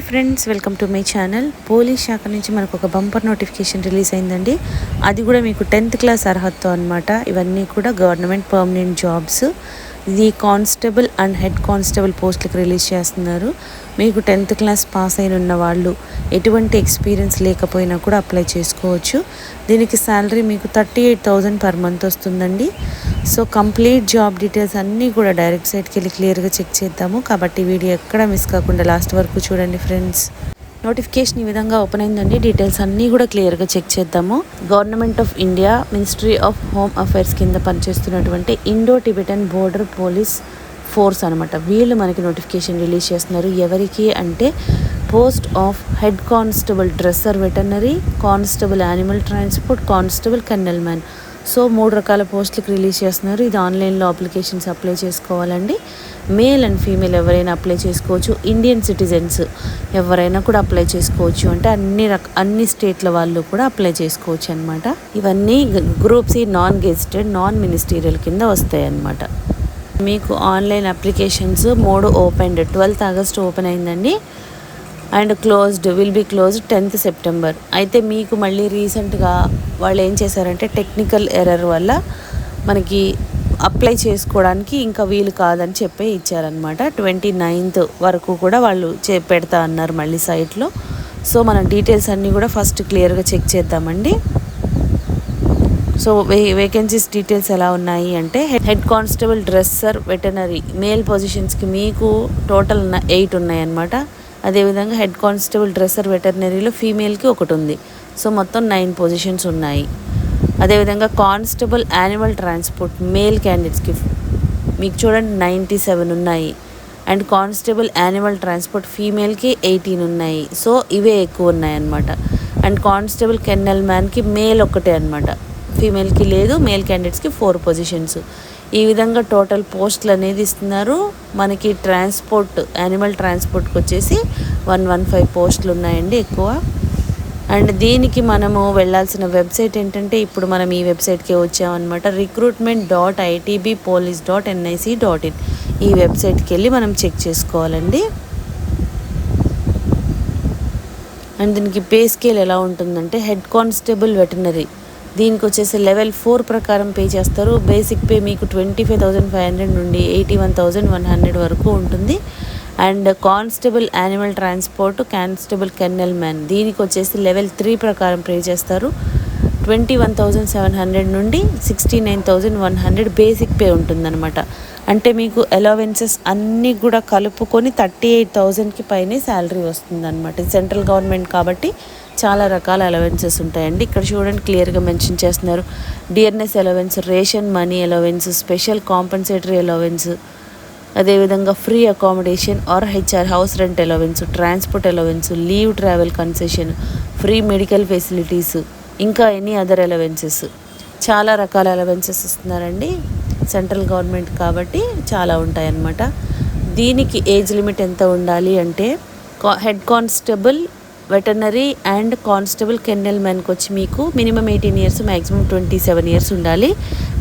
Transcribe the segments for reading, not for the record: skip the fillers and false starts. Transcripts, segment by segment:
Hi friends, welcome to my channel. Police శాఖ నుంచి మనకు ఒక బంపర్ నోటిఫికేషన్ రిలీజ్ అయిందండి. అది కూడా మీకు 10th క్లాస్ అర్హతతో అనమాట. ఇవన్నీ కూడా గవర్నమెంట్ పర్మనెంట్ జాబ్స్. ఇది కానిస్టేబుల్ అండ్ హెడ్ కానిస్టేబుల్ పోస్టులకు రిలీజ్ చేస్తున్నారు. మీకు 10th క్లాస్ పాస్ అయిన ఉన్న వాళ్ళు ఎటువంటి ఎక్స్పీరియన్స్ లేకపోయినా కూడా అప్లై చేసుకోవచ్చు. దీనికి శాలరీ మీకు 38,000 పర్ మంత్ వస్తుందండి. సో కంప్లీట్ జాబ్ డీటెయిల్స్ అన్నీ కూడా డైరెక్ట్ సైట్కి వెళ్ళి క్లియర్గా చెక్ చేద్దాము. కాబట్టి వీడియో ఎక్కడ మిస్ కాకుండా లాస్ట్ వరకు చూడండి ఫ్రెండ్స్. నోటిఫికేషన్ ఈ విధంగా ఓపెన్ అయిందండి. డీటెయిల్స్ అన్నీ కూడా క్లియర్గా చెక్ చేద్దాము. Government of India ministry of home affairs కింద పనిచేస్తున్నటువంటి Indo Tibetan border police force అనమాట. వీళ్ళు మనకి నోటిఫికేషన్ రిలీజ్ చేస్తున్నారు. ఎవరికి అంటే post of head constable dresser veterinary, constable animal transport, constable kennel man. So 3 రకాల పోస్టులకు రిలీజ్ చేస్తున్నారు. ఇది ఆన్లైన్లో అప్లికేషన్స్ అప్లై చేసుకోవాలండి. మేల్ అండ్ ఫీమేల్ ఎవరైనా అప్లై చేసుకోవచ్చు. ఇండియన్ సిటిజన్స్ ఎవరైనా కూడా అప్లై చేసుకోవచ్చు. అంటే అన్ని స్టేట్ల వాళ్ళు కూడా అప్లై చేసుకోవచ్చు అనమాట. ఇవన్నీ group C non gazetted non ministerial కింద వస్తాయి అన్నమాట. మీకు online applications 3 opened. 12th August open అయిందండి. And will be closed 10th September. అయితే మీకు మళ్ళీ రీసెంట్గా వాళ్ళు ఏం చేశారంటే టెక్నికల్ ఎర్రర్ వల్ల మనకి అప్లై చేసుకోవడానికి ఇంకా వీలు కాదని చెప్పి ఇచ్చారనమాట. 29th వరకు కూడా వాళ్ళు పెడతా అన్నారు మళ్ళీ సైట్లో. సో మనం డీటెయిల్స్ అన్నీ కూడా ఫస్ట్ క్లియర్గా చెక్ చేద్దామండి. సో వేకెన్సీస్ డీటెయిల్స్ ఎలా ఉన్నాయి అంటే head constable dresser veterinary male పొజిషన్స్కి మీకు టోటల్ 8 ఉన్నాయన్నమాట. అదేవిధంగా హెడ్ కానిస్టేబుల్ డ్రెస్సర్ వెటర్నరీలో ఫీమేల్కి 1 ఉంది. సో మొత్తం 9 పొజిషన్స్ ఉన్నాయి. అదేవిధంగా కానిస్టేబుల్ యానిమల్ ట్రాన్స్పోర్ట్ మేల్ క్యాండిడేట్స్కి మీకు చూడండి 97 ఉన్నాయి. అండ్ కానిస్టేబుల్ యానిమల్ ట్రాన్స్పోర్ట్ ఫీమేల్కి 18 ఉన్నాయి. సో ఇవే ఎక్కువ ఉన్నాయన్నమాట. అండ్ కానిస్టేబుల్ కెన్నెల్ మ్యాన్కి మేల్ 1 అనమాట, ఫీమేల్కి లేదు. మేల్ క్యాండిడేట్స్కి 4 పొజిషన్స్. ఈ విధంగా టోటల్ పోస్టులు అనేది ఇస్తున్నారు. మనకి ట్రాన్స్పోర్ట్ యానిమల్ ట్రాన్స్పోర్ట్కి వచ్చేసి 115 పోస్టులు ఉన్నాయండి ఎక్కువ. అండ్ దీనికి మనము వెళ్ళాల్సిన వెబ్సైట్ ఏంటంటే ఇప్పుడు మనం ఈ వెబ్సైట్కే వచ్చామన్నమాట. recruitment.itbpolice.nic.in ఈ వెబ్సైట్కి వెళ్ళి మనం చెక్ చేసుకోవాలండి. అండ్ దీనికి పే స్కేల్ ఎలా ఉంటుందంటే హెడ్ కానిస్టేబుల్ వెటర్నరీ దీనికి వచ్చేసి లెవెల్ 4 ప్రకారం పే చేస్తారు. బేసిక్ పే మీకు 25,500 నుండి 81,100 వరకు ఉంటుంది. And constable animal transport, constable kennel man దీనికి వచ్చేసి లెవెల్ 3 ప్రకారం పే చేస్తారు. 21,700 నుండి 69,100 బేసిక్ పే ఉంటుందన్నమాట. అంటే మీకు అలవెన్సెస్ అన్నీ కూడా కలుపుకొని 38,000కి పైనే శాలరీ వస్తుందన్నమాట. సెంట్రల్ గవర్నమెంట్ కాబట్టి చాలా రకాల అలవెన్సెస్ ఉంటాయండి. ఇక్కడ చూడండి క్లియర్గా మెన్షన్ చేస్తున్నారు. Dearness allowance, ration money allowance, special compensatory allowance, అదేవిధంగా free accommodation or HR house rent allowance, transport allowance, leave travel concession, free medical facilities, ఇంకా ఎనీ అదర్ అలవెన్సెస్. చాలా రకాల అలవెన్సెస్ ఇస్తున్నారండి. సెంట్రల్ గవర్నమెంట్ కాబట్టి చాలా ఉంటాయన్నమాట. దీనికి ఏజ్ లిమిట్ ఎంత ఉండాలి అంటే head constable veterinary and constable kennel మ్యాన్కి వచ్చి మీకు మినిమం 18 years మ్యాక్సిమం 27 years ఉండాలి.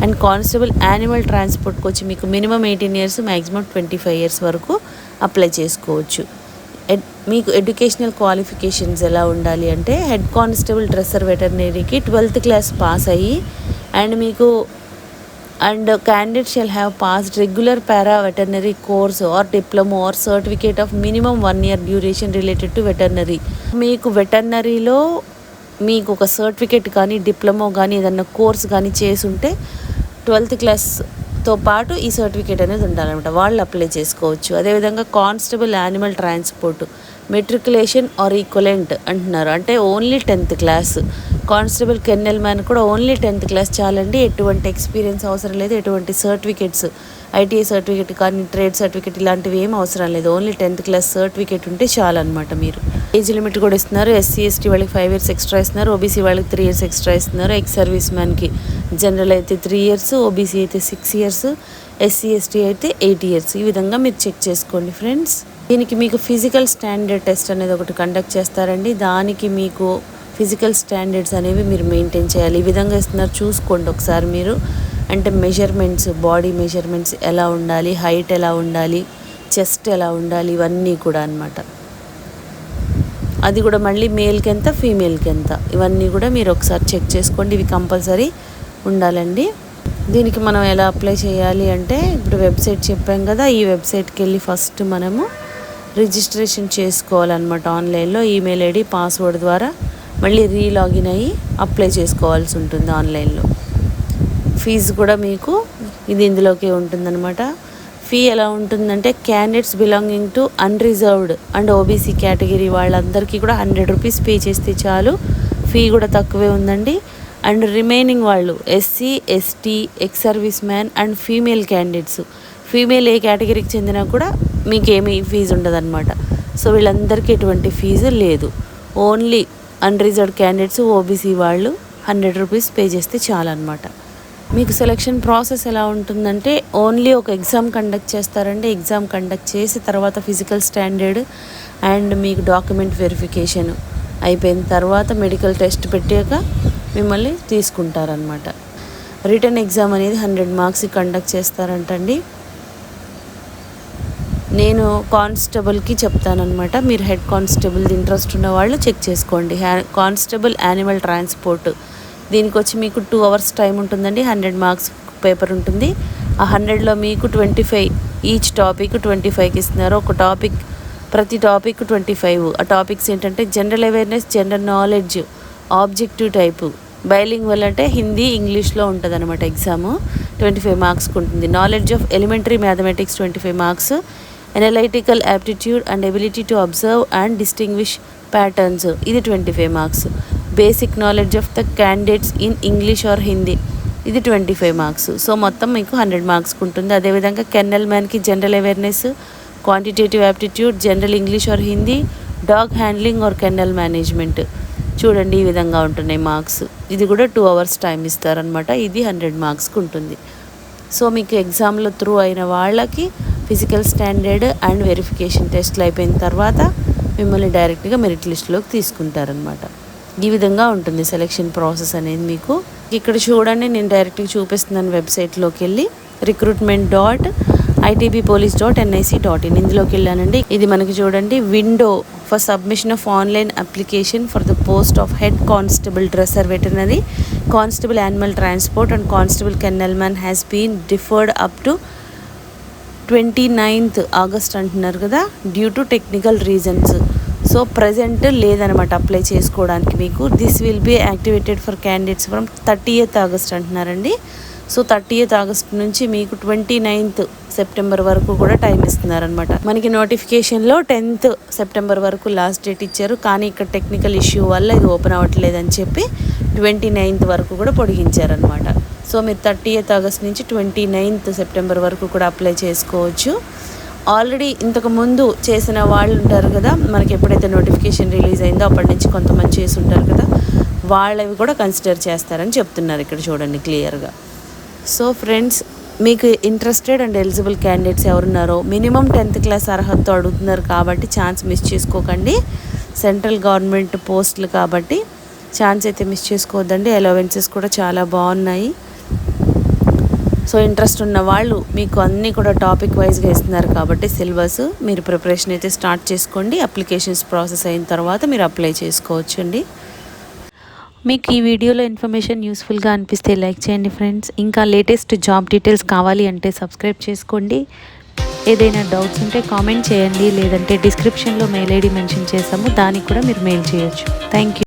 అండ్ కానిస్టేబుల్ యానిమల్ ట్రాన్స్పోర్ట్కి వచ్చి మీకు మినిమం 18 years మ్యాక్సిమం 25 years వరకు అప్లై చేసుకోవచ్చు. మీకు ఎడ్యుకేషనల్ క్వాలిఫికేషన్స్ ఎలా ఉండాలి అంటే హెడ్ కానిస్టేబుల్ డ్రెస్సర్ వెటర్నరీకి 12th క్లాస్ పాస్ అయ్యి and candidate shall have passed regular para-veterinary course or diploma or certificate of minimum 1 year duration related to veterinary. మీకు వెటర్నరీలో మీకు ఒక సర్టిఫికేట్ కానీ డిప్లొమా కానీ ఏదన్నా కోర్స్ కానీ చేసి ఉంటే 12th క్లాస్తో పాటు ఈ సర్టిఫికేట్ అనేది ఉండాలన్నమాట. వాళ్ళు అప్లై చేసుకోవచ్చు. అదేవిధంగా constable animal transport matriculation or equivalent అంటున్నారు. అంటే only 10th class. Constable kennel man కూడా ఓన్లీ 10th క్లాస్ చాలండి. ఎటువంటి ఎక్స్పీరియన్స్ అవసరం లేదు. ఎటువంటి సర్టిఫికేట్స్ ఐటీఐ సర్టిఫికేట్ కానీ ట్రేడ్ సర్టిఫికేట్ ఇలాంటివి ఏం అవసరం లేదు. ఓన్లీ 10th క్లాస్ సర్టిఫికేట్ ఉంటే చాలన్నమాట. మీరు ఏజ్ లిమిట్ కూడా ఇస్తున్నారు. ఎస్సీ ఎస్టీ వాళ్ళకి 5 years ఎక్స్ట్రా ఇస్తున్నారు. ఓబీసీ వాళ్ళకి 3 years ఎక్స్ట్రా ఇస్తున్నారు. ఎక్స్ సర్వీస్ మ్యాన్కి జనరల్ అయితే 3 years, ఓబీసీ అయితే 6 years, ఎస్సీ ఎస్టీ అయితే 8 years. ఈ విధంగా మీరు చెక్ చేసుకోండి ఫ్రెండ్స్. దీనికి మీకు ఫిజికల్ స్టాండర్డ్ టెస్ట్ అనేది ఒకటి కండక్ట్ చేస్తారండి. దానికి మీకు ఫిజికల్ స్టాండర్డ్స్ అనేవి మీరు మెయింటైన్ చేయాలి. ఈ విధంగా ఇస్తున్నారు, చూసుకోండి ఒకసారి మీరు. అంటే మెజర్మెంట్స్, బాడీ మెజర్మెంట్స్ ఎలా ఉండాలి, హైట్ ఎలా ఉండాలి, చెస్ట్ ఎలా ఉండాలి, ఇవన్నీ కూడా అన్నమాట. అది కూడా మళ్ళీ మేల్కి ఎంత ఫీమేల్కి ఎంత ఇవన్నీ కూడా మీరు ఒకసారి చెక్ చేసుకోండి. ఇవి కంపల్సరీ ఉండాలండి. దీనికి మనం ఎలా అప్లై చేయాలి అంటే ఇప్పుడు వెబ్సైట్ చెప్పాం కదా, ఈ వెబ్సైట్కి వెళ్ళి ఫస్ట్ మనము రిజిస్ట్రేషన్ చేసుకోవాలన్నమాట. ఆన్లైన్లో ఈమెయిల్ ఐడి పాస్వర్డ్ ద్వారా మళ్ళీ రీలాగిన్ అయ్యి అప్లై చేసుకోవాల్సి ఉంటుంది ఆన్లైన్లో. ఫీజు కూడా మీకు ఇందులోకే ఉంటుందన్నమాట. ఫీ ఎలా ఉంటుందంటే candidates belonging to unreserved and OBC category వాళ్ళందరికీ కూడా 100 రూపీస్ పే చేస్తే చాలు. ఫీ కూడా తక్కువే ఉందండి. అండ్ రిమైనింగ్ వాళ్ళు SC, ST, ex service man and female candidates, female ఏ కేటగిరీకి చెందినా కూడా మీకేమీ ఫీజు ఉండదన్నమాట. సో వీళ్ళందరికీ ఎటువంటి ఫీజు లేదు. ఓన్లీ అన్రిజర్వ్డ్ క్యాండిడేట్స్, ఓబీసీ వాళ్ళు 100 రూపీస్ పే చేస్తే చాలన్నమాట. మీకు సెలెక్షన్ ప్రాసెస్ ఎలా ఉంటుందంటే ఓన్లీ ఒక ఎగ్జామ్ కండక్ట్ చేస్తారండి. ఎగ్జామ్ కండక్ట్ చేసి తర్వాత ఫిజికల్ స్టాండర్డ్ అండ్ మీకు డాక్యుమెంట్ వెరిఫికేషన్ అయిపోయిన తర్వాత మెడికల్ టెస్ట్ పెట్టాక మిమ్మల్ని తీసుకుంటారనమాట. రిటర్న్ ఎగ్జామ్ అనేది 100 మార్క్స్ కండక్ట్ చేస్తారంటండి. నేను కానిస్టేబుల్కి చెప్తానమాట. మీరు హెడ్ కానిస్టేబుల్ ఇంట్రెస్ట్ ఉన్న వాళ్ళు చెక్ చేసుకోండి. కానిస్టేబుల్ యానిమల్ ట్రాన్స్పోర్ట్ దీనికి వచ్చి మీకు 2 hours టైం ఉంటుందండి. 100 మార్క్స్ పేపర్ ఉంటుంది. ఆ 100లో మీకు 25 ఈచ్ టాపిక్ 25కి ఇస్తున్నారు. ఒక టాపిక్ ప్రతి టాపిక్ 25. ఆ టాపిక్స్ ఏంటంటే general awareness, general knowledge, objective type, bilingual అంటే హిందీ ఇంగ్లీష్లో ఉంటుంది అనమాట. ఎగ్జామ్ 25 మార్క్స్కి ఉంటుంది. Knowledge of elementary mathematics 25 marks, analytical aptitude and ability to observe and distinguish patterns ఇది 25 marks. Basic knowledge of the candidates in English or Hindi ఇది 25 marks. So మొత్తం మీకు 100 మార్క్స్కి ఉంటుంది. అదేవిధంగా కెన్నెల్ మ్యాన్కి general awareness, quantitative aptitude, general English or Hindi, dog handling or kennel management చూడండి ఈ విధంగా ఉంటున్నాయి మార్క్స్. ఇది కూడా 2 hours టైం ఇస్తారనమాట. ఇది 100 మార్క్స్కి ఉంటుంది. సో మీకు ఎగ్జామ్లో త్రూ అయిన వాళ్ళకి ఫిజికల్ స్టాండర్డ్ అండ్ వెరిఫికేషన్ టెస్ట్లు అయిపోయిన తర్వాత మిమ్మల్ని డైరెక్ట్గా మెరిట్ లిస్ట్లోకి తీసుకుంటారనమాట. ఈ విధంగా ఉంటుంది సెలెక్షన్ ప్రాసెస్ అనేది మీకు. ఇక్కడ చూడండి నేను డైరెక్ట్గా చూపిస్తున్నాను. వెబ్సైట్లోకి వెళ్ళి recruitment.itbpolice.nic.in ఇందులోకి వెళ్ళానండి. ఇది మనకి చూడండి window for submission of online application for the post of head constable dresser veterinary, constable animal transport and constable kennel man has been deferred up to 29th August అంటున్నారు కదా, due to technical reasons. So present లేదనమాట apply చేసుకోవడానికి మీకు. This will be activated for candidates from 30th August అంటున్నారండి. So 30th August నుంచి మీకు 29th September వరకు కూడా టైం ఇస్తున్నారనమాట. మనకి నోటిఫికేషన్లో 10th September వరకు లాస్ట్ డేట్ ఇచ్చారు. కానీ ఇక్కడ టెక్నికల్ ఇష్యూ వల్ల ఇది ఓపెన్ అవ్వట్లేదని చెప్పి 29th వరకు కూడా పొడిగించారనమాట. సో మీరు 30th August నుంచి 29th September వరకు కూడా అప్లై చేసుకోవచ్చు. ఆల్రెడీ ఇంతకుముందు చేసిన వాళ్ళు ఉంటారు కదా, మనకి ఎప్పుడైతే నోటిఫికేషన్ రిలీజ్ అయిందో అప్పటి నుంచి కొంతమంది చేసి ఉంటారు కదా, వాళ్ళవి కూడా కన్సిడర్ చేస్తారని చెప్తున్నారు ఇక్కడ చూడండి క్లియర్గా. సో ఫ్రెండ్స్, మీకు ఇంట్రెస్టెడ్ అండ్ ఎలిజిబుల్ క్యాండిడేట్స్ ఎవరున్నారో మినిమం 10th క్లాస్ అర్హతతో అడుగుతున్నారు కాబట్టి ఛాన్స్ మిస్ చేసుకోకండి. సెంట్రల్ గవర్నమెంట్ పోస్టులు కాబట్టి ఛాన్స్ అయితే మిస్ చేసుకోవద్దండి. అలవెన్సెస్ కూడా చాలా బాగున్నాయి. సో ఇంట్రెస్ట్ ఉన్న వాళ్ళు మీకు అన్నీ కూడా టాపిక్ వైజ్గా ఇస్తున్నారు కాబట్టి సిలబస్ మీరు ప్రిపరేషన్ అయితే స్టార్ట్ చేసుకోండి. అప్లికేషన్స్ ప్రాసెస్ అయిన తర్వాత మీరు అప్లై చేసుకోవచ్చు అండి. మీకు ఈ వీడియోలో ఇన్ఫర్మేషన్ యూస్ఫుల్గా అనిపిస్తే లైక్ చేయండి ఫ్రెండ్స్. ఇంకా లేటెస్ట్ జాబ్ డీటెయిల్స్ కావాలి అంటే సబ్స్క్రైబ్ చేసుకోండి. ఏదైనా డౌట్స్ ఉంటే కామెంట్ చేయండి, లేదంటే డిస్క్రిప్షన్లో మెయిల్ ఐడి మెన్షన్ చేసాము, దానికి కూడా మీరు మెయిల్ చేయొచ్చు. Thank you.